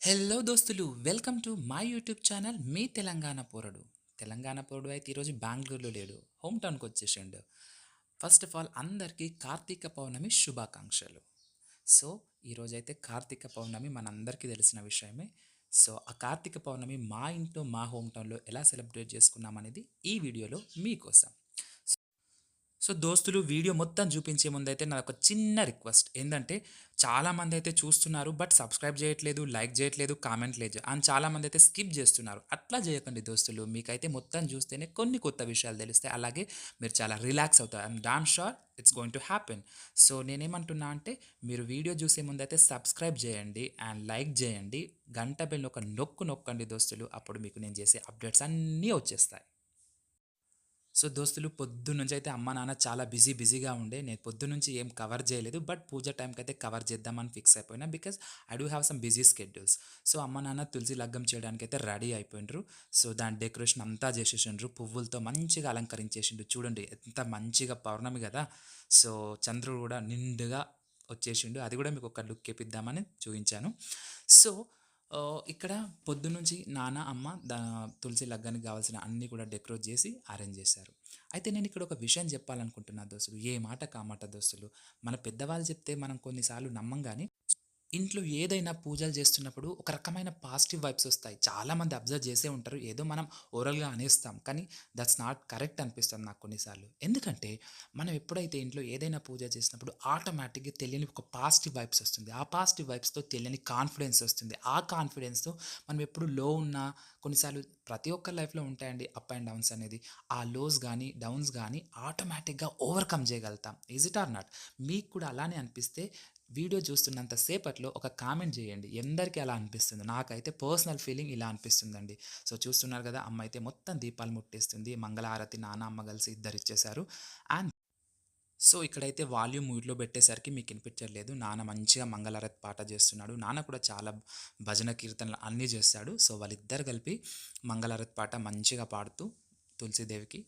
Hello దోస్తులు, welcome to my YouTube channel మీ తెలంగాణ పోరడు. తెలంగాణ పోరడు అయితే ఈరోజు బెంగళూరులో లేడు, హోమ్ టౌన్కి వచ్చేసిండు. ఫస్ట్ ఆఫ్ ఆల్ అందరికీ కార్తీక పౌర్ణమి శుభాకాంక్షలు. సో ఈరోజైతే కార్తీక పౌర్ణమి మనందరికీ తెలిసిన విషయమే. సో ఆ కార్తీక పౌర్ణమి మా ఇంట్లో మా హోమ్ టౌన్లో ఎలా సెలబ్రేట్ చేసుకున్నాం అనేది ఈ వీడియోలో మీకోసం. సో దోస్తులు, వీడియో మొత్తం చూపించే ముందైతే నాది ఒక చిన్న రిక్వెస్ట్ ఏంటంటే, చాలామంది అయితే చూస్తున్నారు బట్ సబ్స్క్రైబ్ చేయట్లేదు, లైక్ చేయట్లేదు, కామెంట్ లేదు అండ్ చాలామంది అయితే స్కిప్ చేస్తున్నారు. అట్లా చేయకండి దోస్తులు, మీకైతే మొత్తం చూస్తేనే కొన్ని కొత్త విషయాలు తెలుస్తాయి, అలాగే మీరు చాలా రిలాక్స్ అవుతారు. I'm damn sure it's going to happen. So నేనేమంటున్నా అంటే, మీరు వీడియో చూసే ముందైతే సబ్స్క్రైబ్ చేయండి అండ్ లైక్ చేయండి, గంట బెల్ ఒక నొక్కండి దోస్తులు, అప్పుడు మీకు నేను చేసే అప్డేట్స్ అన్నీ వచ్చేస్తాయి. సో దోస్తులు, పొద్దున్నుంచి అయితే అమ్మ నాన్న చాలా బిజీగా ఉండే, నేను పొద్దున్నుంచి ఏం కవర్ చేయలేదు బట్ పూజ టైంకి అయితే కవర్ చేద్దామని ఫిక్స్ అయిపోయినా, because I do have some busy schedules. So అమ్మ నాన్న తులసి లగ్గం చేయడానికి అయితే రెడీ అయిపోయినరు. సో దాని డెకరేషన్ అంతా చేసేసిండ్రు, పువ్వులతో మంచిగా అలంకరించేసిండ్రు. చూడండి ఎంత మంచిగా పౌర్ణమి కదా. సో చంద్రుడు కూడా నిండుగా వచ్చేసిండు, అది కూడా మీకు ఒక లుక్ ఇప్పిద్దామని చూపించాను. సో ఇక్కడ పొద్దున్నుంచి నాన్న, అమ్మ తులసి లగ్గానికి కావాల్సిన అన్నీ కూడా డెకరేట్ చేసి అరేంజ్ చేశారు. అయితే నేను ఇక్కడ ఒక విషయం చెప్పాలనుకుంటున్నా దోస్తులు, ఏ మాట కామాట దోస్తులు. మన పెద్దవాళ్ళు చెప్తే మనం కొన్నిసార్లు నమ్మం కానీ, ఇంట్లో ఏదైనా పూజలు చేస్తున్నప్పుడు ఒక రకమైన పాజిటివ్ వైబ్స్ వస్తాయి. చాలామంది అబ్జర్వ్ చేసే ఉంటారు. ఏదో మనం ఓరల్‌గా అనేస్తాం, కానీ దట్స్ నాట్ కరెక్ట్ అనిపిస్తుంది నాకు కొన్నిసార్లు. ఎందుకంటే మనం ఎప్పుడైతే ఇంట్లో ఏదైనా పూజ చేసినప్పుడు ఆటోమేటిక్‌గా తెలియని ఒక పాజిటివ్ వైబ్స్ వస్తుంది. ఆ పాజిటివ్ వైబ్స్‌తో తెలియని కాన్ఫిడెన్స్ వస్తుంది. ఆ కాన్ఫిడెన్స్‌తో మనం ఎప్పుడు లో ఉన్నా, కొన్నిసార్లు ప్రతి ఒక్కరి లైఫ్‌లో ఉంటాయండి అప్ అండ్ డౌన్స్ అనేది. ఆ లోస్ గానీ, డౌన్స్ గానీ ఆటోమేటిక్‌గా ఓవర్‌కమ్ చేయగలుగుతాం. Is it or not? మీకు కూడా అలానే అనిపిస్తే వీడియో చూస్తున్నంత సేపట్లో ఒక కామెంట్ చేయండి. ఎందరికీ అలా అనిపిస్తుందో. నాకైతే పర్సనల్ ఫీలింగ్ ఇలా అనిపిస్తుందండి. సో చూస్తున్నారు కదా, అమ్మ అయితే మొత్తం దీపాలు ముట్టేస్తుంది. మంగళహారతి నాన్న, అమ్మ కలిసి ఇద్దరు ఇచ్చేశారు. అండ్ సో ఇక్కడైతే వాల్యూమ్ మ్యూట్లో పెట్టేసరికి మీకు వినిపించట్లేదు. నాన్న మంచిగా మంగళహారతి పాట చేస్తున్నాడు. నాన్న కూడా చాలా భజన కీర్తనలు అన్నీ చేస్తాడు. సో వాళ్ళిద్దరు కలిపి మంగళహారతి పాట మంచిగా పాడుతూ తులసీదేవికి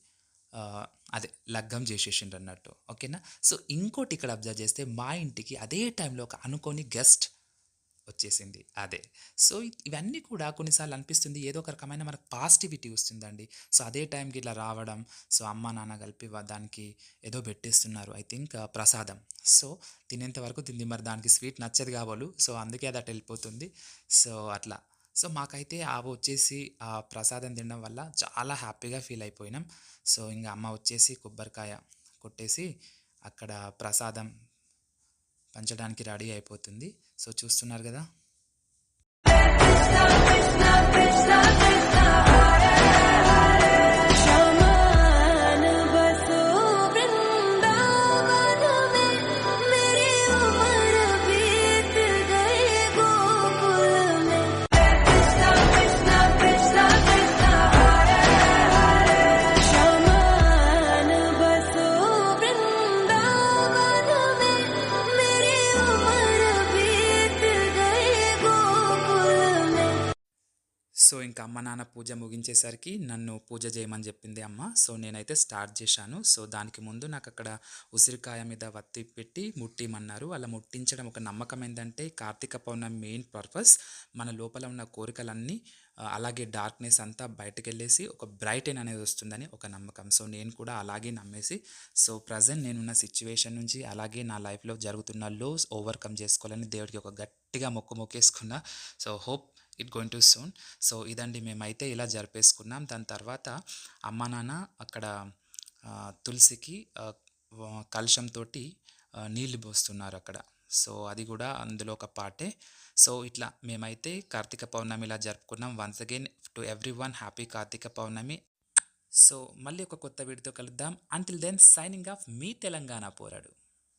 అదే లగ్గం చేసేసిండ్రన్నట్టు. ఓకేనా. సో ఇంకోటి ఇక్కడ అబ్జర్వ్ చేస్తే, మా ఇంటికి అదే టైంలో ఒక అనుకోని గెస్ట్ వచ్చేసింది. అదే. సో ఇవన్నీ కూడా కొన్నిసార్లు అనిపిస్తుంది, ఏదో ఒక రకమైన మనకు పాజిటివిటీ వస్తుందండి. సో అదే టైంకి ఇట్లా రావడం, సో అమ్మ నాన్న కలిపి దానికి ఏదో పెట్టేస్తున్నారు, ఐ థింక్ ప్రసాదం. సో తినేంత వరకు తింది, మరి దానికి స్వీట్ నచ్చదు కాబోలు, సో అందుకే అది అటు వెళ్ళిపోతుంది. సో అట్లా. సో మాకైతే వచ్చేసి ఆ ప్రసాదం తినడం వల్ల చాలా హ్యాపీగా ఫీల్ అయిపోయినాం. సో ఇంక అమ్మ వచ్చేసి కొబ్బరికాయ కొట్టేసి అక్కడ ప్రసాదం పంచడానికి రెడీ అయిపోతుంది. సో చూస్తున్నారు కదా. సో ఇంకా అమ్మ నాన్న పూజ ముగించేసరికి నన్ను పూజ చేయమని చెప్పింది అమ్మ. సో నేనైతే స్టార్ట్ చేశాను. సో దానికి ముందు నాకు అక్కడ ఉసిరికాయ మీద వత్తి పెట్టి ముట్టిమన్నారు. అలా ముట్టించడం ఒక నమ్మకం ఏంటంటే, కార్తీక పౌర్ణమి మెయిన్ పర్పస్ మన లోపల ఉన్న కోరికలన్నీ అలాగే డార్క్నెస్ అంతా బయటకెళ్ళేసి ఒక బ్రైటెన్ అనేది వస్తుందని ఒక నమ్మకం. సో నేను కూడా అలాగే నమ్మేసి, సో ప్రజెంట్ నేనున్న సిచ్యువేషన్ నుంచి అలాగే నా లైఫ్లో జరుగుతున్న లోస్ ఓవర్కమ్ చేసుకోవాలని దేవుడికి ఒక గట్టిగా మొక్కేసుకున్నా. So hope it going to soon. So ఇదండి, మేమైతే ఇలా జరిపేసుకున్నాం. దాని తర్వాత అమ్మ నాన్న అక్కడ తులసికి కలశంతో నీళ్ళు పోస్తున్నారు అక్కడ. సో అది కూడా అందులో ఒక పార్టే. సో ఇట్లా మేమైతే కార్తీక పౌర్ణమి ఇలా జరుపుకున్నాం. Once again to every one happy Karthika Pournami. So మళ్ళీ ఒక కొత్త వీడియోతో కలుద్దాం. అంటిల్ దెన్ సైనింగ్ ఆఫ్ మీ తెలంగాణ పోరాడు.